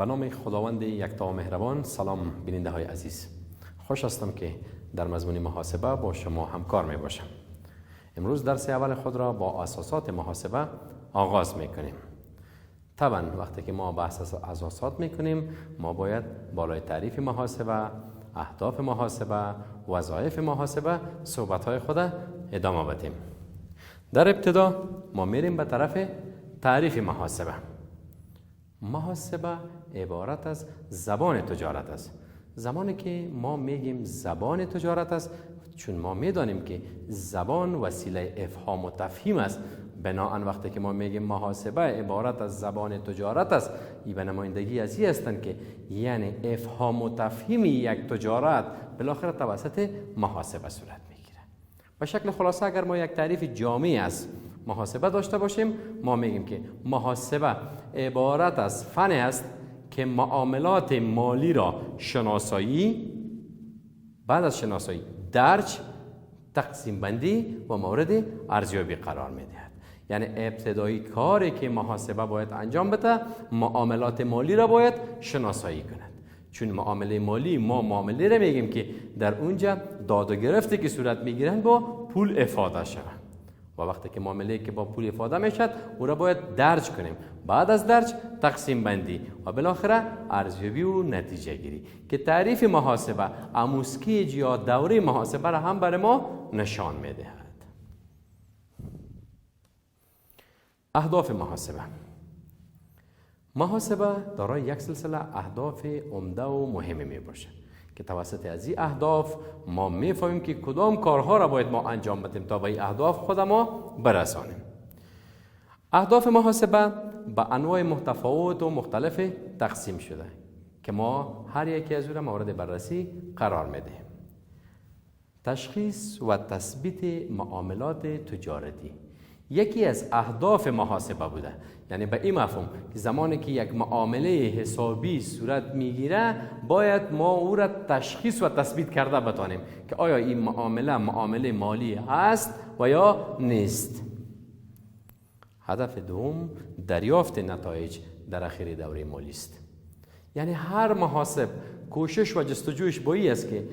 به نام خداوند یکتا و مهربان. سلام بیننده های عزیز، خوش هستم که در مضمون محاسبه با شما همکار می باشم. امروز درس اول خود را با اساسات محاسبه آغاز می کنیم. طبعا وقتی که ما بحث از اساسات می کنیم، ما باید بالای تعریف محاسبه، اهداف محاسبه، وظایف محاسبه صحبت های خود ادامه بدیم. در ابتدا ما میریم به طرف تعریف محاسبه. محاسبه عبارت از زبان تجارت است. زمانی که ما میگیم زبان تجارت است، چون ما میدانیم که زبان وسیله افهام و تفهیم است، بنابراین وقتی که ما میگیم محاسبه عبارت از زبان تجارت است، این به نمایندگی از این هستند که یعنی افهام و تفهیم یک تجارت بالاخره توسط محاسبه صورت میگیره. به شکل خلاصه اگر ما یک تعریف جامع از محاسبه داشته باشیم، ما میگیم که محاسبه عبارت از فن است که معاملات مالی را شناسایی، بعد از شناسایی درج، تقسیم بندی و مورد ارزیابی قرار میدهد. یعنی ابتدایی کاری که محاسبه باید انجام بده، معاملات مالی را باید شناسایی کند. چون معامله مالی ما معامله را میگیم که در اونجا داد و گرفتی که صورت میگیرند با پول افاده شود و وقتی که معامله که با پول افاده میشد او را باید درج کنیم، بعد از درج تقسیم بندی و بالاخره ارزیابی و نتیجه گیری که تعریف محاسبه اموسکیج یا دوره محاسبه را هم برای ما نشان میدهد. اهداف محاسبه دارای یک سلسله اهداف عمده و مهمی می باشه که توسط از این اهداف ما میفهمیم که کدام کارها را باید ما انجام بدیم تا به این اهداف خود ما برسانیم. اهداف محاسبه به انواع متفاوت و مختلف تقسیم شده که ما هر یکی از او را مورد بررسی قرار میدهیم. تشخیص و تثبیت معاملات تجارتی یکی از اهداف محاسبه بوده. یعنی به این مفهوم که زمانی که یک معامله حسابی صورت میگیره، باید ما او را تشخیص و تثبیت کرده بتانیم که آیا این معامله مالی هست و یا نیست. هدف دوم دریافت نتایج در اخیر دوره مالی است. یعنی هر محاسب کوشش و جستجویش با این است که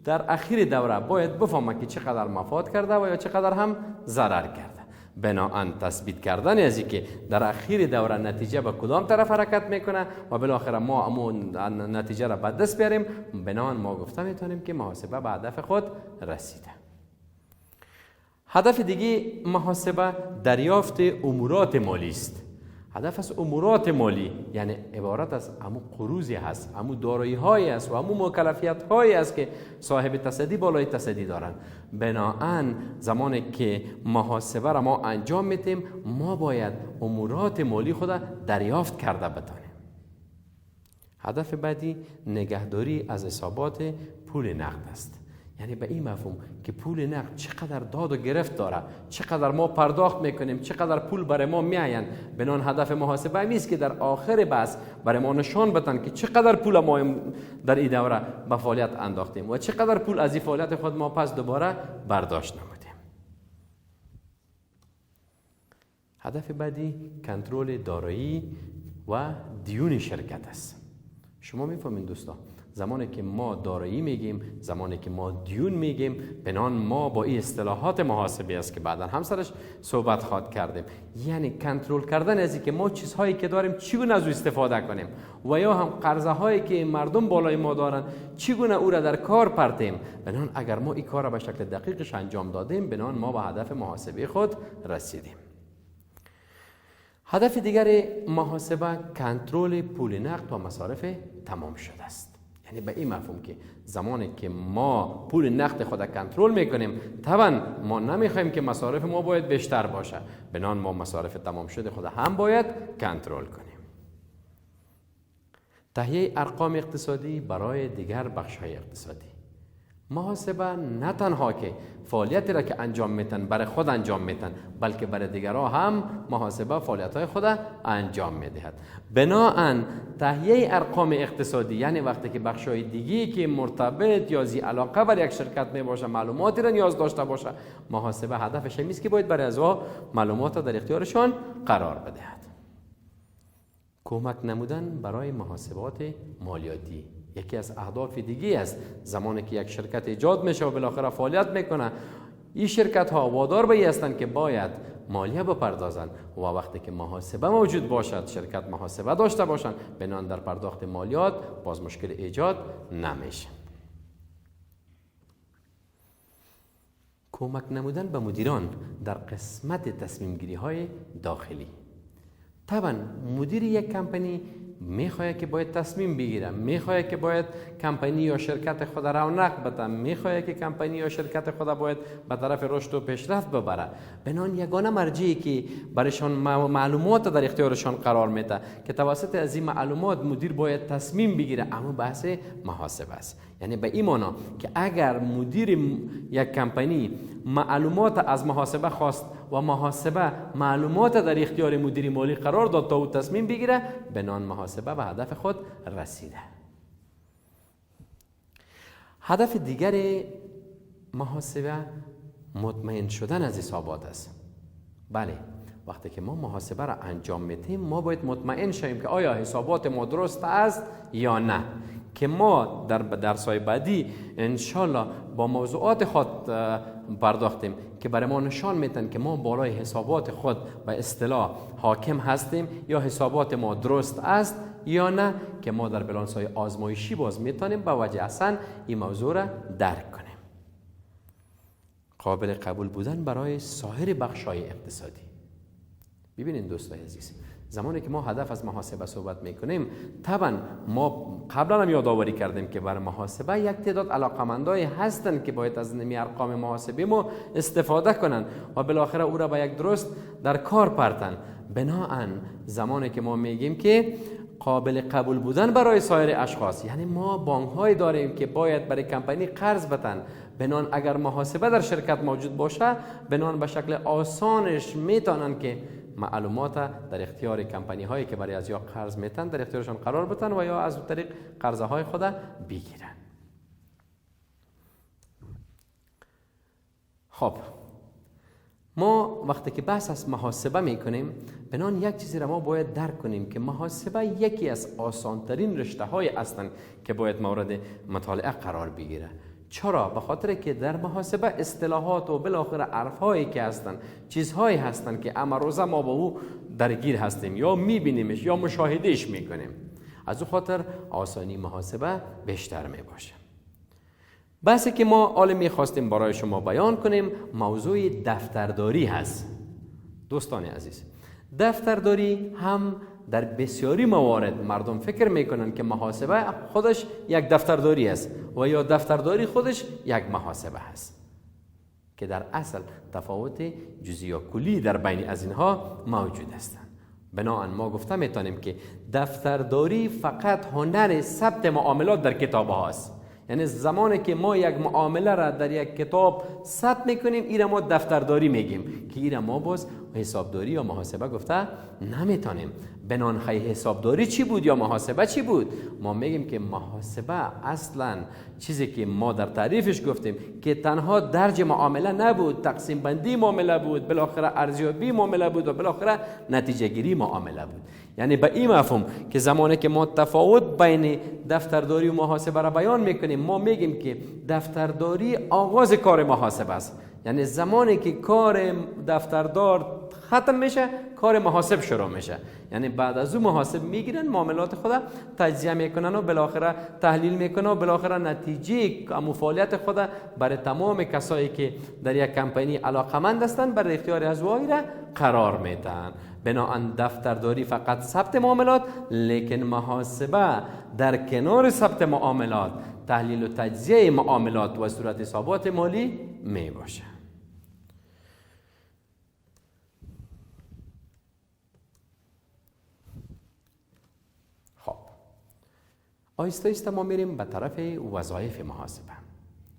در اخیر دوره باید بفهمه که چقدر مفاد کرده و یا چقدر هم ضرر کرده. بناهن تثبیت کردن از این که در اخیر دوره نتیجه به کدام طرف حرکت میکنه و بالاخره ما امون نتیجه را به دست بیاریم، بناهن ما گفته میتونیم که محاسبه به هدف خود رسیده. هدف دیگه محاسبه دریافت امورات مالی است. هدف از امورات مالی یعنی عبارت از امو قروضی هست، امو دارایی هایی است و امو مکلفیت هایی است که صاحب تصدی بالای تصدی دارند. بناهن زمانی که محاسبه را ما انجام میدیم، ما باید امورات مالی خود دریافت کرده بتانیم. هدف بعدی نگهداری از حسابات پول نقد است. یعنی به این مفهوم که پول نقد چقدر داد و گرفت داره، چقدر ما پرداخت میکنیم، چقدر پول برای ما میآیند. بنان هدف محاسبه است که در آخر بحث برای ما نشان بدن که چقدر پول ما در این دوره به فعالیت انداختیم و چقدر پول از این فعالیت خود ما پس دوباره برداشت نمودیم. هدف بعدی کنترل دارایی و دیون شرکت است. شما میفهمین دوستان، زمانی که ما دارایی میگیم، زمانی که ما دیون میگیم، بنان ما با این اصطلاحات محاسبی است که بعدا هم سرش صحبت خواهد کردیم. یعنی کنترل کردن از این که ما چیزهایی که داریم چگونه از او استفاده کنیم و یا هم قرضه هایی که مردم بالای ما دارن چگونه او را در کار پرتیم. بنان اگر ما این کار را به شکل دقیقش انجام دادیم، بنان ما به هدف محاسبی خود رسیدیم. هدف دیگر محاسبه کنترل پول نقد و مصارف تمام شده است. یعنی به این مفهوم که زمانی که ما پول نقد خود کنترل میکنیم، طبعا ما نمیخوایم که مصارف ما باید بیشتر باشه، بنان ما مصارف تمام شده خود هم باید کنترل کنیم. تهیه ارقام اقتصادی برای دیگر بخش‌های اقتصادی. محاسبه نه تنها که فعالیتی را که انجام میتن برای خود انجام میتن، بلکه برای دیگرها هم محاسبه فعالیت‌های خود انجام میدهد. بناهن تهیه ارقام اقتصادی یعنی وقتی که بخش‌های دیگی که مرتبط یا ذی علاقه بر یک شرکت میباشه معلوماتی را نیاز داشته باشه، محاسبه هدفش این است که باید برای از معلومات در اختیارشان قرار بدهد. کمک نمودن برای محاسبات مالیاتی یکی از اهداف دیگه است. زمانی که یک شرکت ایجاد میشه و بالاخره فعالیت میکنه، این شرکت ها وادار به این هستند که باید مالیه بپردازند و وقتی که محاسبه موجود باشد، شرکت محاسبه داشته باشند، بنان در پرداخت مالیات باز مشکل ایجاد نمیشه. کمک نمودن به مدیران در قسمت تصمیم گیری های داخلی. طبعا مدیر یک کمپانی میخواد که باید تصمیم بگیره، میخواد که باید کمپانی یا شرکت خود رونق بده، میخواد که کمپانی یا شرکت خود باید به طرف رشد و پیشرفت ببره. بنان یگانه مرجعی که برایشان معلومات در اختیارشان قرار میده که توسط از این معلومات مدیر باید تصمیم بگیره، اما بحث محاسبه است. یعنی به این معنا که اگر مدیر یک کمپانی معلومات از محاسبه خواست و محاسبه معلومات در اختیار مدیر مالی قرار داد تا او تصمیم بگیره، بنان محاسبه به هدف خود رسیده. هدف دیگر محاسبه مطمئن شدن از حسابات است. بله، وقتی که ما محاسبه را انجام میدیم ما باید مطمئن شویم که آیا حسابات ما درست است یا نه، که ما در درس‌های بعدی انشالله با موضوعات خود پرداختیم که برای ما نشان میدن که ما بالای حسابات خود به اصطلاح حاکم هستیم یا حسابات ما درست است یا نه، که ما در بلانس‌های آزمایشی باز میتونیم با وجه اصلا این موضوع را درک کنیم. قابل قبول بودن برای سایر بخش‌های اقتصادی. ببینید دوستای عزیز، زمانی که ما هدف از محاسبه صحبت میکنیم، طبعا ما قبلا هم یادآوری کردیم که برای محاسبه یک تعداد علاقمندای هستند که باید از نمی ارقام محاسبی ما استفاده کنند و بالاخره او را به یک درست در کار پرتن. بناهن زمانی که ما میگیم که قابل قبول بودن برای سایر اشخاص، یعنی ما بانک های داریم که باید برای کمپانی قرض بدن، بنان اگر محاسبه در شرکت موجود باشه، بنان به شکل آسانش میتونن که معلومات در اختیار کمپانی هایی که برای از یا قرض میتن در اختیارشان قرار بدن و یا از طریق قرضه های خود بگیرن. خب ما وقتی که بحث از محاسبه میکنیم، بنان یک چیزی را ما باید درک کنیم که محاسبه یکی از آسانترین رشته های هستند که باید مورد مطالعه قرار بگیره. چرا؟ به خاطر که در محاسبه اصطلاحات و بالاخره حرف‌هایی که هستند، چیزهایی هستند که امروزه ما با او درگیر هستیم یا میبینیمش یا مشاهدهش میکنیم. از او خاطر آسانی محاسبه بیشتر میباشه. بحثی که ما حالا میخواستیم برای شما بیان کنیم موضوع دفترداری هست. دوستان عزیز، دفترداری هم در بسیاری موارد مردم فکر میکنن که محاسبه خودش یک دفترداری است و یا دفترداری خودش یک محاسبه است، که در اصل تفاوت جزئی و کلی در بین از اینها موجود است. بنابراین ما گفته میتونیم که دفترداری فقط هنر ثبت معاملات در کتاب هاست. یعنی زمانی که ما یک معامله را در یک کتاب ثبت میکنیم، این را ما دفترداری میگیم، که این را ما باز حسابداری یا محاسبه گفته نمیتونیم. بنان حسابداری چی بود یا محاسبه چی بود؟ ما میگیم که محاسبه اصلا چیزی که ما در تعریفش گفتیم که تنها درج معامله نبود، تقسیم بندی معامله بود، بالاخره ارزیابی معامله بود و بالاخره نتیجه گیری معامله بود. یعنی به این مفهوم که زمانی که ما تفاوت بین دفترداری و محاسبه را بیان میکنیم، ما میگیم که دفترداری آغاز کار محاسبه است. یعنی زمانی که کار دفتردار ختم میشه، کار محاسب شروع میشه. یعنی بعد از اون محاسب میگیرن معاملات خود تجزیه میکنن و بالاخره تحلیل میکنن و بالاخره نتیجه فعالیت خود برای تمام کسایی که در یک کمپانی علاقمند هستند بر اختیار از را قرار میدن. بنابراین دفترداری فقط ثبت معاملات، لیکن محاسبه در کنار ثبت معاملات تحلیل و تجزیه معاملات و صورت حسابات مالی می باشه. خب آیسته آیسته ما میریم به طرف وظایف محاسبه.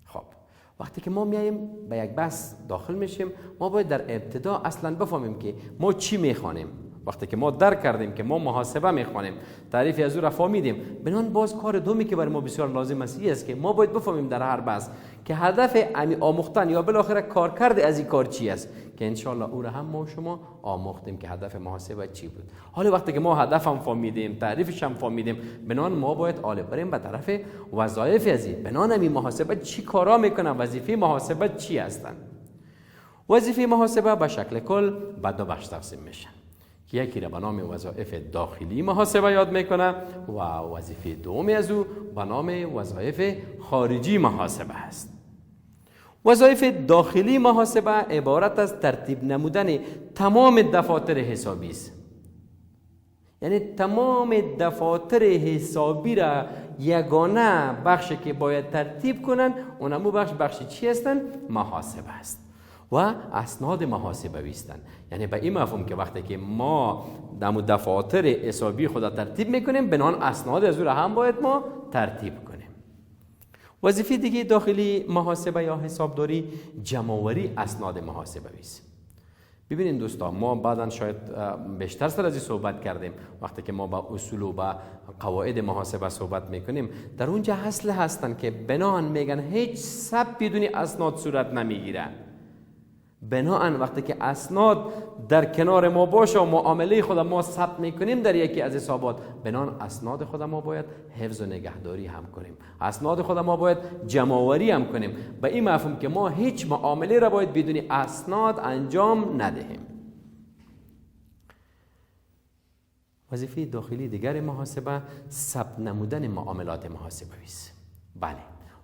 خب وقتی که ما میایم به یک بحث داخل میشیم، ما باید در ابتدا اصلا بفهمیم که ما چی میخوانیم. وقتی که ما درک کردیم که ما محاسبه میخوانیم، تعریفی از او را فهمیدیم، بنان باز کار دومی که برای ما بسیار لازم است که ما باید بفهمیم در هر بحث که هدف آموختن یا بالاخره کارکرد از این کار چی است، که انشالله او را هم ما و شما آموختیم که هدف محاسبه چی بود. حالا وقتی که ما هدف هم فهمیدیم، تعریفش هم فهمیدیم، بنان ما باید آله بریم به طرف وظایف ازی. بنان این محاسبه چی کارا میکنن، وظیفه محاسبه چی هستن؟ وظیفه محاسبه به شکل کل به دو بخش تقسیم میشن. یکی را به نام وظایف داخلی محاسبه یاد میکنه و وظیفه دومی از او به نام وظایف خارجی محاسبه است. وظایف داخلی محاسبه عبارت از ترتیب نمودن تمام دفاتر حسابی است. یعنی تمام دفاتر حسابی را یگانه بخشی که باید ترتیب کنن، اونمو بخش چی هستن؟ محاسبه است و اسناد محاسبه هستند. یعنی به این مفهوم که وقتی که ما دفاتر حسابی خود ترتیب میکنیم، بنان اسناد از او را هم باید ما ترتیب کنیم. وظیفه دیگه داخلی محاسبه یا حسابداری جمع‌آوری اسناد محاسبه است. ببینید دوستان، ما بعداً شاید بیشتر سر از این صحبت کردیم. وقتی که ما با اصول و با قواعد محاسبه صحبت میکنیم، در اونجا اصل هستن که بناهن میگن هیچ ثبت بدون اسناد صورت نمیگیره. بناهن وقتی که اسناد در کنار ما باشه و معامله خود ما ثبت میکنیم در یکی از حسابات، بناهن اسناد خود ما باید حفظ و نگهداری هم کنیم، اسناد خود ما باید جمع‌آوری هم کنیم. به این مفهوم که ما هیچ معامله را باید بدون اسناد انجام ندهیم. وظیفه داخلی دیگر محاسبه ثبت نمودن معاملات محاسبه است. بله،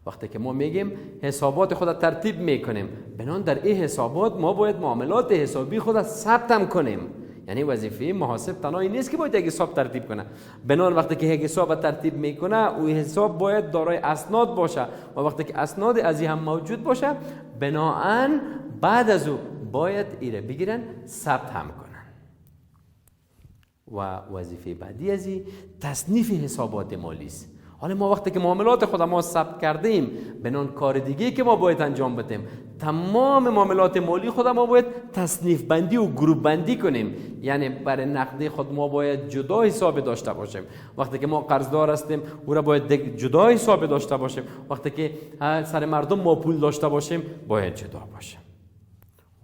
وقتی که ما میگیم حسابات خود ترتیب میکنیم، بنان در این حسابات ما باید معاملات حسابی خود ثبت هم کنیم. یعنی وظیفه محاسب تنهایی نیست که باید یک حساب ترتیب کنه، بنان وقتی که یک حساب ترتیب میکنه، او حساب باید دارای اسناد باشه و وقتی که اسناد از هم موجود باشه، بناهن بعد از او باید ایره بگیرن ثبت هم کنن. و وظیفه بعدی از این تصنیف حسابات مالی است. حالا ما وقتی که معاملات خود ما ثبت کردیم، بنان کار دیگه که ما باید انجام بدیم، تمام معاملات مالی خود ما باید تصنیف بندی و گروپ بندی کنیم. یعنی برای نقدی خود ما باید جدا حساب داشته باشیم. وقتی که ما قرضدار هستیم، او را باید جدا حساب داشته باشیم. وقتی که سر مردم ما پول داشته باشیم، باید جدا باشیم.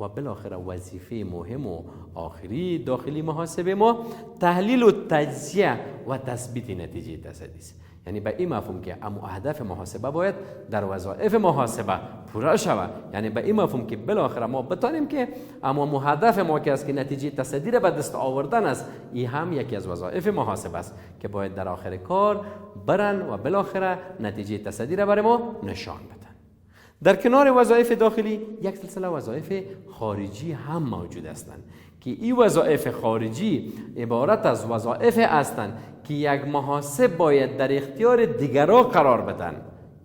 و بالاخره وظیفه مهم و آخری داخلی محاسبه ما تحلیل و تجزیه و تثبیت نتیجه تصدی است. یعنی به این مفهوم که اما هدف محاسبه باید در وظایف محاسبه پورا شود. یعنی به این مفهوم که بالاخره ما بتانیم که اما هدف ما که است که نتیجه تصدی را به دست آوردن است، این هم یکی از وظایف محاسبه است که باید در آخر کار برن و بالاخره نتیجه تصدی را برای ما نشان بدن. در کنار وظایف داخلی یک سلسله وظایف خارجی هم موجود هستند که این وظایف خارجی عبارت از وظایف هستند که یک محاسب باید در اختیار دیگران قرار بدن.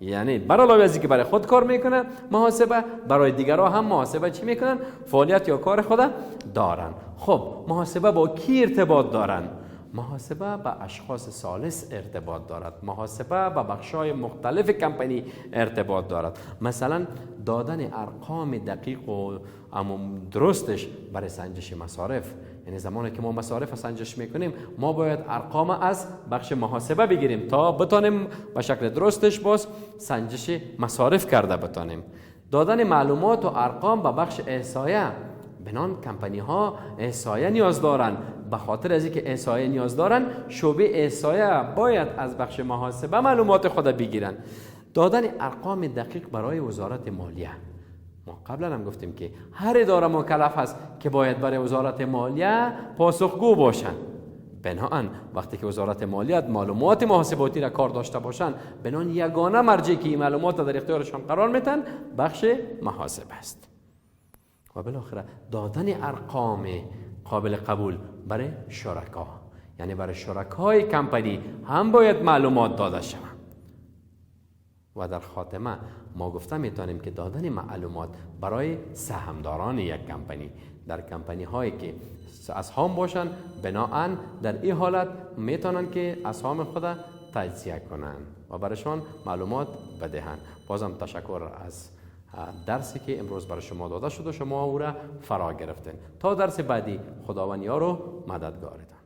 یعنی برای از اینکه برای خود کار میکنه محاسبه، برای دیگران هم محاسبه چی میکنن؟ فعالیت یا کار خود دارن. خب محاسبه با کی ارتباط دارن؟ محاسبه به اشخاص ثالث ارتباط دارد. محاسبه به بخش‌های مختلف کمپانی ارتباط دارد. مثلا دادن ارقام دقیق و درستش برای سنجش مصارف. یعنی زمانی که ما مصارف سنجش میکنیم، ما باید ارقام از بخش محاسبه بگیریم تا بتانیم به شکل درستش باز سنجش مصارف کرده بتانیم. دادن معلومات و ارقام به بخش احصایه. بنان کمپانی ها احصایه نیاز دارن. به خاطر از اینکه احصایه نیاز دارن، شعبه احصایه باید از بخش محاسبه معلومات خود بگیرن. دادن ارقام دقیق برای وزارت مالیه. ما قبلا هم گفتیم که هر اداره مکلف هست که باید برای وزارت مالیه پاسخگو باشن. بنابراین وقتی که وزارت مالیات معلومات محاسباتی را کار داشته باشن، بنابراین یگانه مرجعی که این معلومات را در اختیارشان قرار میتن بخش محاسبه است. و بالاخره دادن ارقام قابل قبول برای شرکا. یعنی برای شرکای کمپانی هم باید معلومات داده شود. و در خاتمه ما گفته میتونیم که دادن معلومات برای سهامداران یک کمپانی، در کمپانی هایی که اسهام باشن، بناهن در این حالت میتونن که اسهام خود تجزیه کنن و برایشان معلومات بدهند. بازم تشکر از درسی که امروز برای شما داده شد و شما او را فرا گرفتین. تا درس بعدی، خداوند یار و مددگارتان.